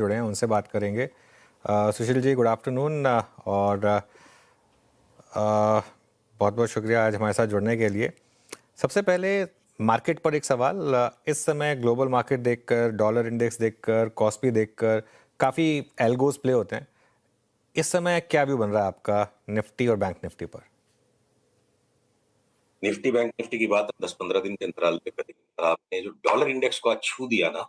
जुड़े हैं उनसे बात करेंगे। सुशील जी, गुड आफ्टरनून। और बहुत बहुत शुक्रिया आज हमारे साथ जुड़ने के लिए। सबसे पहले मार्केट पर एक सवाल। इस समय ग्लोबल मार्केट देखकर, डॉलर इंडेक्स देखकर, कॉस्पी देखकर काफ़ी एल्गोज प्ले होते हैं। इस समय क्या व्यू बन रहा है आपका निफ्टी और बैंक निफ्टी पर? निफ्टी बैंक निफ्टी की बात 10-15 दिन के अंतराल पे करेंगे। आपने जो डॉलर इंडेक्स को आज छू दिया ना,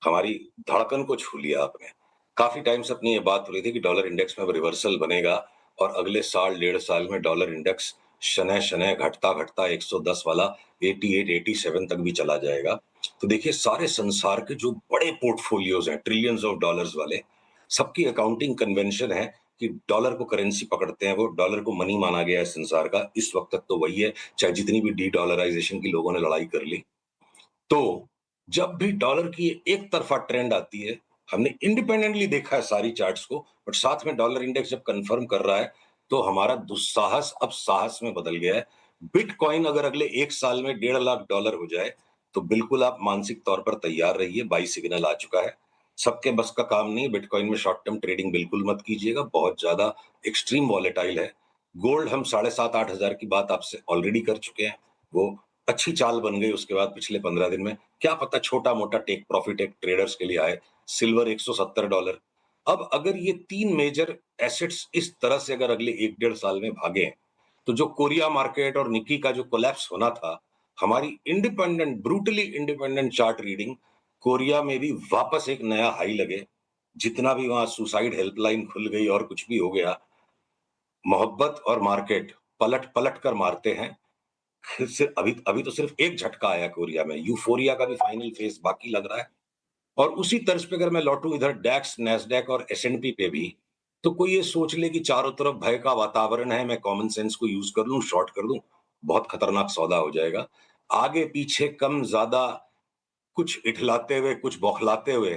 हमारी धड़कन को छू लिया आपने। काफी टाइम से अपनी ये बात हो रही थी कि डॉलर इंडेक्स में अब रिवर्सल बनेगा और अगले साल 1.5 साल में डॉलर इंडेक्स शनय शनय घटता घटता 110 वाला 88 87 तक भी चला जाएगा। तो देखिए, सारे संसार के जो बड़े पोर्टफोलियोज हैं ट्रिलियंस ऑफ डॉलर्स वाले, सबकी अकाउंटिंग कन्वेंशन है कि डॉलर को करेंसी पकड़ते हैं, वो डॉलर को मनी माना गया है संसार का। इस वक्त तक तो वही है, चाहे जितनी भी डी डॉलराइजेशन की लोगों ने लड़ाई कर ली। तो जब भी डॉलर की एक तरफा ट्रेंड आती है, हमने इंडिपेंडेंटली देखा है सारी चार्ट्स को, बट साथ में डॉलर इंडेक्स जब कंफर्म कर रहा है तो हमारा दुस्साहस अब साहस में बदल गया है। बिटकॉइन अगर अगले 1 साल में $1.5 लाख हो जाए तो बिल्कुल आप मानसिक तौर पर तैयार रहिए, बाई सिग्नल आ चुका है। सबके बस का काम नहीं, बिटकॉइन में शॉर्ट टर्म ट्रेडिंग बिल्कुल मत कीजिएगा, बहुत ज्यादा एक्सट्रीम वॉलेटाइल है। गोल्ड हम 7,500-8,000 की बात आपसे ऑलरेडी कर चुके हैं, वो अच्छी चाल बन गई उसके बाद पिछले 15 दिन में। क्या पता छोटा मोटा टेक प्रॉफिट एक ट्रेडर्स के लिए आए। सिल्वर $170। अब अगर ये 3 मेजर एसेट्स इस तरह से अगर अगले 1-1.5 साल में भागे, तो जो कोरिया मार्केट और निकी का जो कोलैप्स होना था, हमारी independent brutally independent chart reading Korea में भी वापस एक नया हाई लगे। जितना भी वहां सुसाइड हेल्पलाइन खुल गई और कुछ भी हो गया, मोहब्बत और मार्केट पलट पलट कर मारते हैं। अभी अभी तो सिर्फ एक झटका आया कोरिया में, यूफोरिया का भी फाइनल फेज बाकी लग रहा है। और उसी तर्ज पे अगर मैं लौटूं इधर डैक्स, नैस्डैक और एसएनपी पे भी, तो कोई ये सोच ले कि चारों तरफ भय का वातावरण है, मैं कॉमन सेंस को यूज कर लूं, शॉर्ट कर दूं, बहुत खतरनाक सौदा हो जाएगा। आगे पीछे कम ज्यादा कुछ इठलाते हुए कुछ बौखलाते हुए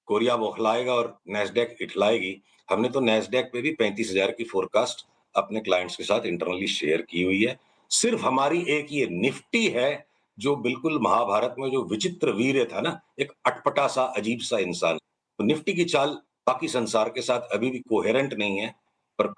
कोरिया बौखलाएगा और नैस्डैक इठलाएगी। हमने तो नैस्डैक पे भी 35,000 की फोरकास्ट अपने क्लाइंट्स के साथ इंटरनली शेयर की हुई है। सिर्फ हमारी एक ये निफ्टी है जो बिल्कुल महाभारत में जो विचित्र वीर्य था ना, एक अटपटा सा अजीब सा इंसान। तो निफ्टी की चाल बाकी संसार के साथ अभी भी कोहेरेंट नहीं है, पर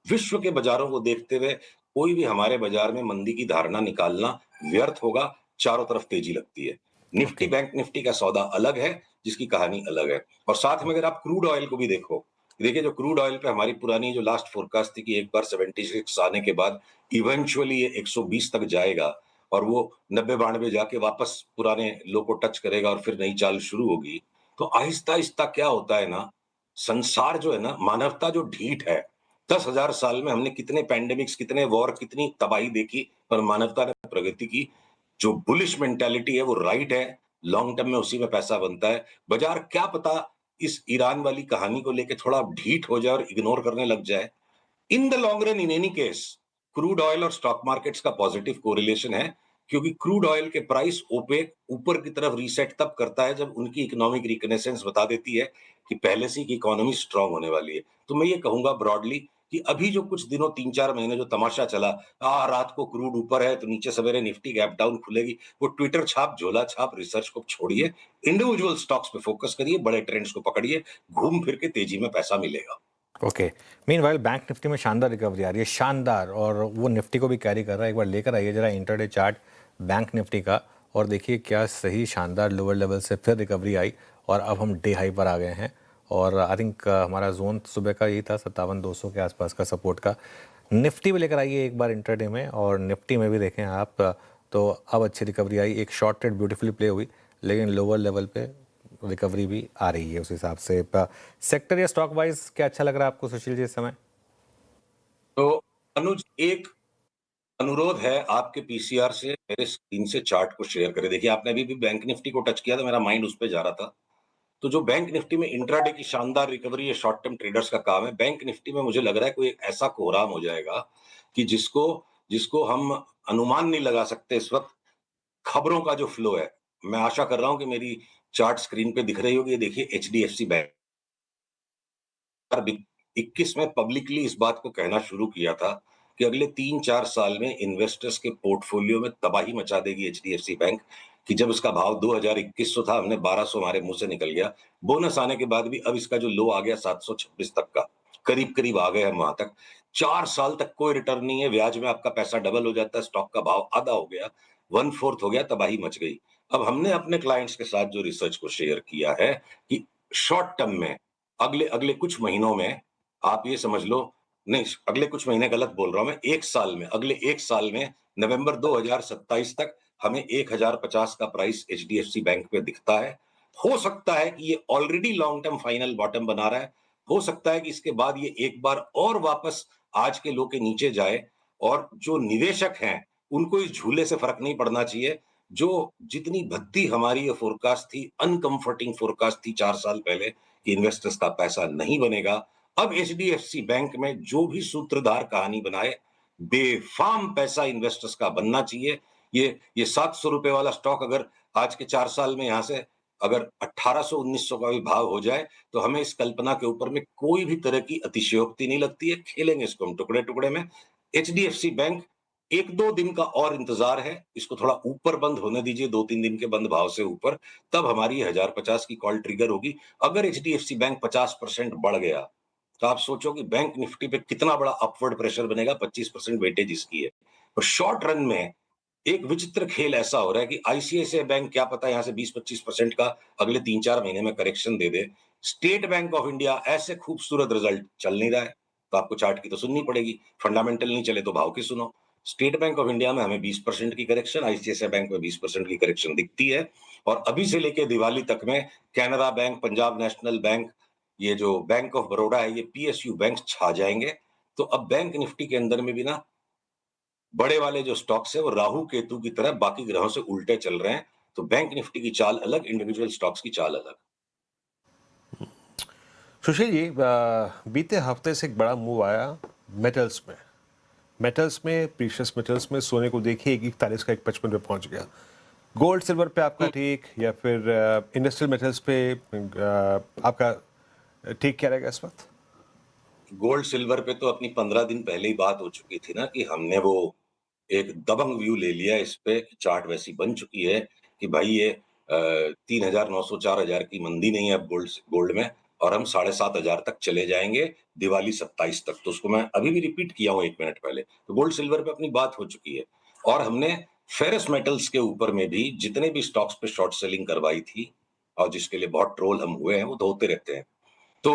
विश्व के बाजारों को देखते हुए कोई भी हमारे बाजार में मंदी की धारणा निकालना व्यर्थ होगा। चारों तरफ तेजी लगती है। निफ्टी बैंक निफ्टी का सौदा अलग है, जिसकी कहानी अलग है। और साथ में अगर आप क्रूड ऑयल को भी देखो, देखिए जो क्रूड ऑयल पे हमारी पुरानी जो लास्ट फोरकास्ट थी कि एक बार 76 आने के बाद इवेंचुअली ये 120 तक जाएगा और वो 90-92 जाके वापस पुराने लो को टच करेगा और फिर नई चाल शुरू होगी। तो आहिस्ता आहिस्ता क्या होता है ना, संसार जो है ना, मानवता जो ढीठ है, 10,000 साल में हमने कितने पैंडेमिक्स, कितने वॉर, कितनी तबाही देखी, पर मानवता ने प्रगति की। जो बुलिश मेंटालिटी है वो राइट है, लॉन्ग टर्म में उसी में पैसा बनता है। बाजार क्या पता इस ईरान वाली कहानी को लेके थोड़ा ढीठ हो जाए और इग्नोर करने लग जाए। In the long run, in any case, crude oil और स्टॉक मार्केट्स का पॉजिटिव कोरिलेशन है, क्योंकि क्रूड ऑयल के प्राइस ओपेक ऊपर की तरफ रीसेट तब करता है जब उनकी इकोनॉमिक रिकनेसेंस बता देती है कि पहले से की इकोनॉमी स्ट्रांग होने वाली है। तो मैं ये कहूंगा ब्रॉडली कि अभी जो कुछ दिनों 3-4 महीने जो तमाशा चला, रात को क्रूड ऊपर है तो नीचे सवेरे निफ्टी गैप डाउन खुलेगी, वो ट्विटर छाप, झोला छाप रिसर्च को छोड़िए, इंडिविजुअल स्टॉक्स पे फोकस करिए, बड़े ट्रेंड्स को पकड़िए, घूम फिर के तेजी में पैसा मिलेगा। ओके। मीनवाइल बैंक निफ्टी में शानदार रिकवरी आ रही है, शानदार, और वो निफ्टी को भी कैरी कर रहा है। एक बार लेकर आइए जरा इंटरडे चार्ट बैंक निफ्टी का, और देखिए क्या सही शानदार लोअर लेवल से फिर रिकवरी आई और अब हम डे हाई पर आ गए हैं। और आई थिंक हमारा जोन सुबह का यही था 57,200 के आसपास का सपोर्ट का। निफ्टी भी लेकर आइए एक बार इंटरडे में, और निफ्टी में भी देखें आप, तो अब अच्छी रिकवरी आई। एक शॉर्ट ट्रेड ब्यूटीफुली प्ले हुई, लेकिन लोअर लेवल पे रिकवरी भी आ रही है उस हिसाब से। सेक्टर या स्टॉक वाइज क्या अच्छा लग रहा है आपको सुशील जी इस समय? तो अनुज, एक अनुरोध है आपके पीसीआर से, मेरे स्क्रीन से चार्ट को शेयर करें। देखिए, आपने अभी भी बैंक निफ्टी को टच किया था, मेरा माइंड उस पर जा रहा था। तो जो बैंक निफ्टी में इंट्राडे की शानदार रिकवरी है, शॉर्ट टर्म ट्रेडर्स का काम है। बैंक निफ्टी में मुझे लग रहा है कोई ऐसा कोहराम हो जाएगा कि जिसको जिसको हम अनुमान नहीं लगा सकते इस वक्त। खबरों का जो फ्लो है, मैं आशा कर रहा हूं कि मेरी चार्ट स्क्रीन पे दिख रही होगी। ये देखिए, एचडीएफसी बैंक 2021 में पब्लिकली इस बात को कहना शुरू किया था कि अगले 3-4 साल में इन्वेस्टर्स के पोर्टफोलियो में तबाही मचा देगी एचडीएफसी बैंक। कि जब इसका भाव 2021 था, हमने 1200 हमारे मुंह से निकल गया। बोनस आने के बाद भी अब इसका जो लो आ गया 726 तक का, करीब-करीब आ गए हम वहां तक। 4 साल तक कोई रिटर्न नहीं है, ब्याज में आपका पैसा डबल हो जाता है, स्टॉक का भाव आधा हो गया, 1/4 हो गया, तबाही मच गई। अब हमने अपने क्लाइंट्स के साथ जो रिसर्च को शेयर किया है कि शॉर्ट टर्म में अगले अगले कुछ महीनों में आप ये समझ लो, नहीं, अगले कुछ महीने गलत बोल रहा हूं मैं, 1 साल में, अगले 1 साल में नवंबर 2027 तक हमें 1050 का प्राइस एचडीएफसी बैंक पे दिखता है। हो सकता है कि ये already long term final bottom बना रहा है। हो सकता है कि इसके बाद ये एक बार और वापस आज के लो के नीचे जाए, और जो निवेशक हैं उनको इस झूले से फर्क नहीं पड़ना चाहिए। जो जितनी भद्दी हमारी ये फोरकास्ट थी, अनकंफर्टिंग फोरकास्ट थी 4 साल पहले कि इन्वेस्टर्स का पैसा नहीं बनेगा, अब एचडीएफसी बैंक में जो भी सूत्रधार कहानी बनाए, बेफाम पैसा इन्वेस्टर्स का बनना चाहिए। ये 700 रुपए वाला स्टॉक अगर आज के 4 साल में यहां से अगर 1800-1900 का भी भाव हो जाए, तो हमें इस कल्पना के ऊपर में कोई भी तरह की अतिशयोक्ति नहीं लगती है। खेलेंगे इसको हम टुकड़े टुकड़े में। एचडीएफसी बैंक 1-2 दिन का और इंतजार है, इसको थोड़ा ऊपर बंद होने दीजिए, 2-3 दिन के बंद भाव से ऊपर, तब हमारी 1050 की कॉल ट्रिगर होगी। अगर एचडीएफसी बैंक 50% बढ़ गया, तो आप सोचो कि बैंक निफ्टी पे कितना बड़ा अपवर्ड प्रेशर बनेगा। 25% वेटेज इसकी है। और शॉर्ट रन में एक विचित्र खेल ऐसा हो रहा है कि आईसीआईसीआई बैंक क्या पता यहां से 20-25% का अगले 3-4 महीने में correction they they. State bank of India ऐसे खूबसूरत रिजल्ट चल नहीं रहा है, तो आपको चार्ट की तो सुननी पड़ेगी। फंडामेंटल नहीं चले तो भाव की सुनो। स्टेट बैंक ऑफ इंडिया में हमें 20% की करेक्शन, आईसीआईसीआई बैंक में 20% की करेक्शन दिखती है। और अभी से लेके दिवाली तक में Canara bank, Punjab national bank, ये जो बैंक ऑफ बड़ौदा है, ये पीएसयू बैंक छा जाएंगे। तो अब बैंक निफ्टी के अंदर में भी ना बड़े वाले जो स्टॉक्स है वो राहु केतु की तरह बाकी ग्रहों से उल्टे चल रहे हैं। तो बैंक निफ्टी की चाल अलग, इंडिविजुअल स्टॉक्स की चाल अलग। सुशील जी, बीते हफ्ते से एक बड़ा मूव आया मेटल्स में। मेटल्स में, प्रीशियस मेटल्स में सोने को देखिए 41 का 155 पे पहुंच गया। गोल्ड सिल्वर पे आपका ठीक, या फिर इंडस्ट्रियल मेटल्स पे आपका ठीक क्या रहेगा इस वक्त? गोल्ड सिल्वर पे तो अपनी 15 दिन पहले ही बात हो चुकी थी ना कि हमने वो एक दबंग व्यू ले लिया इस पे। चार्ट वैसी बन चुकी है कि भाई ये 3,900 4,000 की मंदी नहीं है अब गोल्ड में, और हम 7,500 तक चले जाएंगे दिवाली 27 तक। तो उसको मैं अभी भी रिपीट किया हूं 1 मिनट पहले। तो गोल्ड सिल्वर पे अपनी बात हो चुकी है। और हमने फेरस मेटल्स के ऊपर में भी जितने भी स्टॉक्स पे शॉर्ट सेलिंग करवाई थी, और जिसके लिए बहुत ट्रोल हम हुए हैं, वो तो होते रहते हैं। तो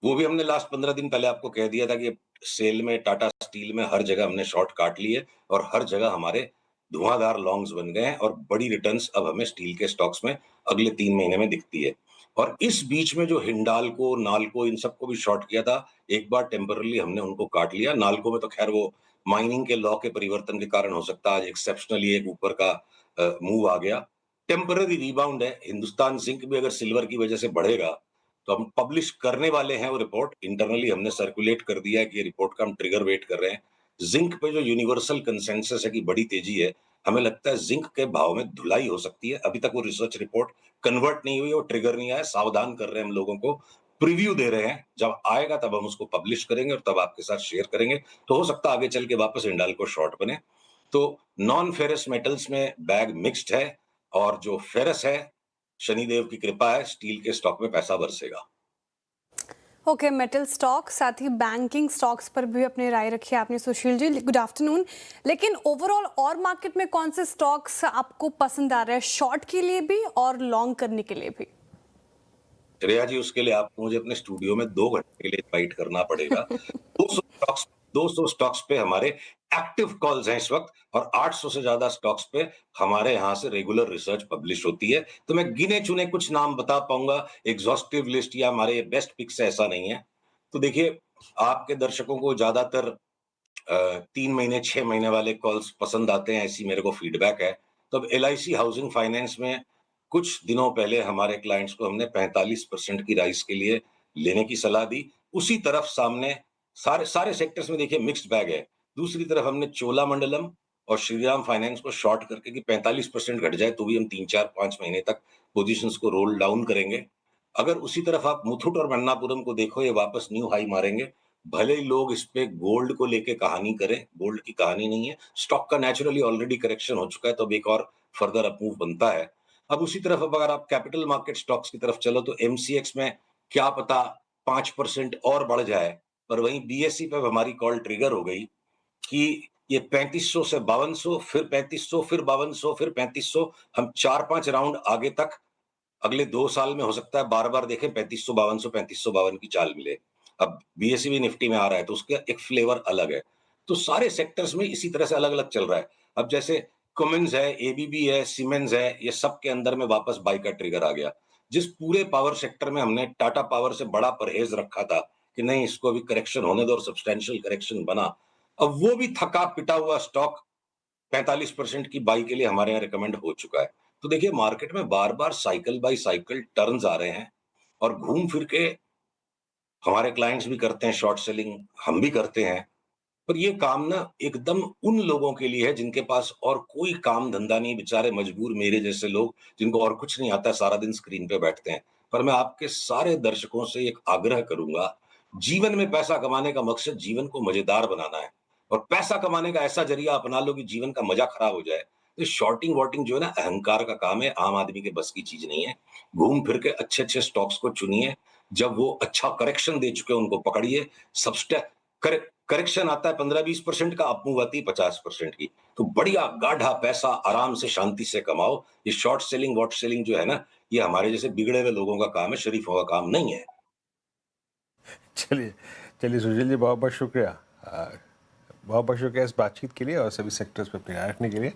वो भी हमने लास्ट 15 दिन पहले आपको कह दिया था कि सेल में, टाटा स्टील में हर जगह हमने शॉर्ट काट लिए, और हर जगह हमारे धुआंधार लॉन्ग्स बन गए हैं, और बड़ी रिटर्न्स अब हमें स्टील के स्टॉक्स में अगले 3 महीने में दिखती है। और इस बीच में जो हिंडाल्को, नाल्को, इन सबको भी शॉर्ट किया था, एक बार टेम्पररी हमने उनको काट लिया। नाल्को में तो खैर वो माइनिंग के लॉ के परिवर्तन के कारण हो सकता है आज एक्सेप्शनली एक ऊपर का मूव आ गया। टेम्पररी रिबाउंड है। हिंदुस्तान जिंक भी अगर सिल्वर की वजह से बढ़ेगा, तो हम पब्लिश करने वाले हैं वो रिपोर्ट। इंटरनली हमने सर्कुलेट कर दिया है कि ये रिपोर्ट का हम ट्रिगर वेट कर रहे हैं। जिंक पे जो यूनिवर्सल कंसेंसस है कि बड़ी तेजी है, हमें लगता है जिंक के भाव में धुलाई हो सकती है। अभी तक वो रिसर्च रिपोर्ट कन्वर्ट नहीं हुई, वो ट्रिगर नहीं आया। सावधान कर रहे हैं हम लोगों को, प्रीव्यू दे रहे हैं। जब आएगा तब हम उसको पब्लिश करेंगे और तब आपके साथ शेयर करेंगे। तो हो सकता है आगे चल के वापस हिंडाल्को शॉर्ट बने। तो नॉन फेरस मेटल्स में बैग मिक्स्ड है, और जो फेरस है, शनिदेव की कृपा है, स्टील के स्टॉक में पैसा बरसेगा। ओके, मेटल स्टॉक साथ ही बैंकिंग स्टॉक्स पर भी अपनी राय रखी है आपने सुशील जी। Good afternoon. लेकिन ओवरऑल और मार्केट में कौन से स्टॉक्स आपको पसंद आ रहे हैं, शॉर्ट के लिए भी और लॉन्ग करने के लिए भी? श्रेया जी, उसके लिए आपको मुझे अपने स्टूडियो में 2 घंटे के लिए इनवाइट करना पड़ेगा। 200 स्टॉक्स पे हमारे एक्टिव कॉल्स हैं इस वक्त, और 800 से ज्यादा स्टॉक्स पे हमारे यहाँ से रेगुलर रिसर्च पब्लिश होती है। तो मैं गिने चुने कुछ नाम बता पाऊंगा, एग्जॉस्टिव लिस्ट या हमारे बेस्ट पिक्स ऐसा नहीं है। तो देखिए, आपके दर्शकों को ज्यादातर 3 महीने 6 महीने वाले कॉल्स पसंद आते हैं, ऐसी मेरे को फीडबैक है। तो अब एलआईसी हाउसिंग फाइनेंस में कुछ दिनों पहले हमारे क्लाइंट्स को हमने 45% की राइस के लिए लेने की सलाह दी। उसी तरफ सामने सारे सारे सेक्टर्स में देखिए मिक्स्ड बैग है। दूसरी तरफ हमने चोलामंडलम और श्रीराम फाइनेंस को शॉर्ट करके कि 45% घट जाए तो भी हम 3-4-5 महीने तक पोजीशंस को रोल डाउन करेंगे। अगर उसी तरफ आप मुथूट और मन्नापुरम को देखो, ये वापस न्यू हाई मारेंगे। भले ही लोग इस पे गोल्ड को लेके कहानी करें, गोल्ड की कहानी नहीं है। स्टॉक का नेचुरली ऑलरेडी करेक्शन हो चुका है, तो अब एक और फर्दर अपमूव बनता है। अब उसी तरफ अब अगर आप कैपिटल मार्केट स्टॉक्स की तरफ चलो तो एमसीएक्स में क्या पता 5% और बढ़ जाए, पर वहीं बीएसई पे हमारी कॉल ट्रिगर हो गई कि ये 3500 से 5200, फिर 3500, फिर 5200, फिर 3500, हम 4-5 राउंड आगे तक अगले 2 साल में हो सकता है बार-बार देखें 3500, 5200 की चाल मिले। अब बीएसई भी निफ्टी में आ रहा है तो उसका एक फ्लेवर अलग है। तो सारे सेक्टर्स में इसी तरह से अलग-अलग चल रहा है। अब जैसे cummins है, एबीबी है, सीमेंस है, ये सब के अंदर में वापस बाय का ट्रिगर आ गया। जिस पूरे पावर सेक्टर में हमने टाटा पावर से बड़ा परहेज रखा था कि नहीं इसको अभी करेक्शन होने दो और सब्सटैंशियल करेक्शन बना, अब वो भी थका पिटा हुआ स्टॉक 45% की बाई के लिए हमारे यहाँ रिकमेंड हो चुका है। तो देखिए मार्केट में बार-बार साइकिल बाय साइकिल टर्न्स आ रहे हैं और घूम फिर के हमारे क्लाइंट्स भी करते हैं शॉर्ट सेलिंग, हम भी करते हैं। पर ये काम ना एकदम उन लोगों के लिए है जिनके पास और कोई काम धंधा नहीं, बेचारे मजबूर मेरे जैसे लोग जिनको और कुछ नहीं आता, सारा दिन स्क्रीन पे बैठते हैं। पर मैं आपके सारे दर्शकों से एक आग्रह करूंगा, जीवन में पैसा कमाने का मकसद जीवन को मजेदार बनाना है और पैसा कमाने का ऐसा जरिया अपना लो कि जीवन का मजा खराब हो जाए। तो शॉर्टिंग वॉटिंग जो है ना अहंकार का काम है, आम आदमी के बस की चीज नहीं है। घूम फिर के अच्छे अच्छे स्टॉक्स को चुनिए, जब वो अच्छा करेक्शन दे चुके हैं उनको पकड़िए। सबस्टे करेक्शन आता है 15-20% का, अपमूव आती है 50% की। तो बढ़िया गाढ़ा पैसा आराम से शांति से कमाओ। ये शॉर्ट सेलिंग वॉट सेलिंग जो है ना, ये हमारे जैसे बिगड़े हुए लोगों का काम है, शरीफों का काम नहीं है। चलिए चलिए सुशील जी, बहुत बहुत शुक्रिया। बहुत बहुत शुक्रिया इस बातचीत के लिए और सभी सेक्टर्स पे अपनी राय रखने के लिए।